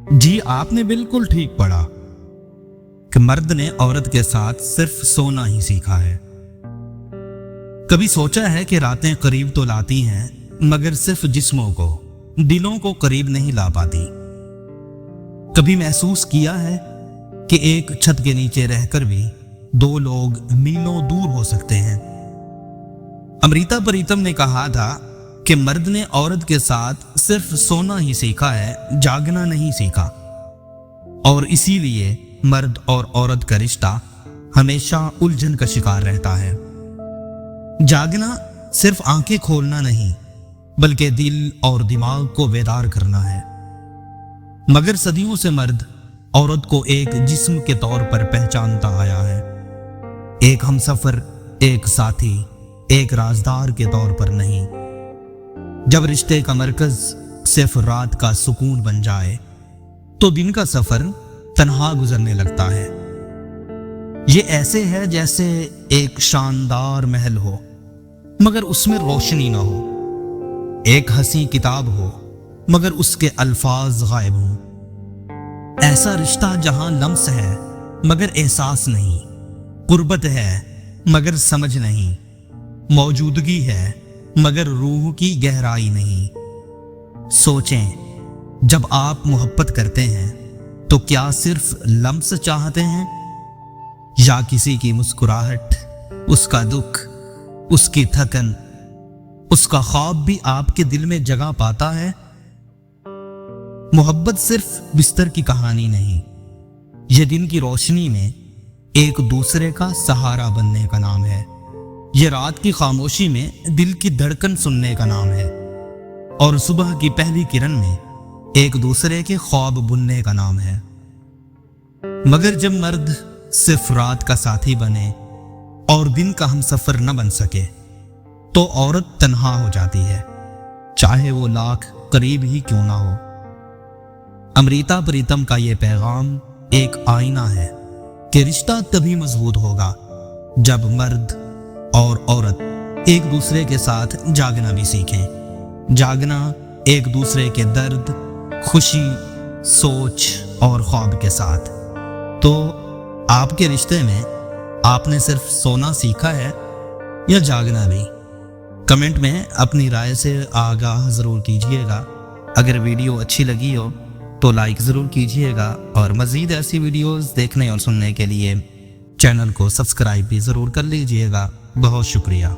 जी आपने बिल्कुल ठीक पढ़ा कि मर्द ने औरत के साथ सिर्फ सोना ही सीखा है। कभी सोचा है कि रातें करीब तो लाती हैं मगर सिर्फ जिस्मों को, दिलों को करीब नहीं ला पाती। कभी महसूस किया है कि एक छत के नीचे रहकर भी दो लोग मीलों दूर हो सकते हैं। अमृता प्रीतम ने कहा था कि मर्द ने औरत के साथ सिर्फ सोना ही सीखा है, जागना नहीं सीखा। और इसीलिए मर्द और औरत का रिश्ता हमेशा उलझन का शिकार रहता है। जागना सिर्फ आंखें खोलना नहीं बल्कि दिल और दिमाग को बेदार करना है। मगर सदियों से मर्द औरत को एक जिस्म के तौर पर पहचानता आया है, एक हमसफर, एक साथी, एक राजदार के तौर पर नहीं। जब रिश्ते का मरकज सिर्फ रात का सुकून बन जाए तो दिन का सफर तन्हा गुजरने लगता है। ये ऐसे है जैसे एक शानदार महल हो मगर उसमें रोशनी ना हो, एक हंसी किताब हो मगर उसके अल्फाज गायब हों। ऐसा रिश्ता जहां लम्स है मगर एहसास नहीं, कुर्बत है मगर समझ नहीं, मौजूदगी है मगर रूह की गहराई नहीं। सोचें, जब आप मोहब्बत करते हैं तो क्या सिर्फ लम्स चाहते हैं या किसी की मुस्कुराहट, उसका दुख, उसकी थकन, उसका ख्वाब भी आपके दिल में जगह पाता है? मोहब्बत सिर्फ बिस्तर की कहानी नहीं, ये दिन की रोशनी में एक दूसरे का सहारा बनने का नाम है। ये रात की खामोशी में दिल की धड़कन सुनने का नाम है और सुबह की पहली किरण में एक दूसरे के ख्वाब बुनने का नाम है। मगर जब मर्द सिर्फ रात का साथी बने और दिन का हमसफर न बन सके तो औरत तन्हा हो जाती है, चाहे वो लाख करीब ही क्यों ना हो। अमृता प्रीतम का ये पैगाम एक आईना है कि रिश्ता तभी मजबूत होगा जब मर्द और औरत एक दूसरे के साथ जागना भी सीखें। जागना एक दूसरे के दर्द, खुशी, सोच और ख्वाब के साथ। तो आपके रिश्ते में आपने सिर्फ सोना सीखा है या जागना भी? कमेंट में अपनी राय से आगाह ज़रूर कीजिएगा। अगर वीडियो अच्छी लगी हो तो लाइक ज़रूर कीजिएगा और मज़ीद ऐसी वीडियोस देखने और सुनने के लिए चैनल को सब्सक्राइब भी ज़रूर कर लीजिएगा। बहुत शुक्रिया।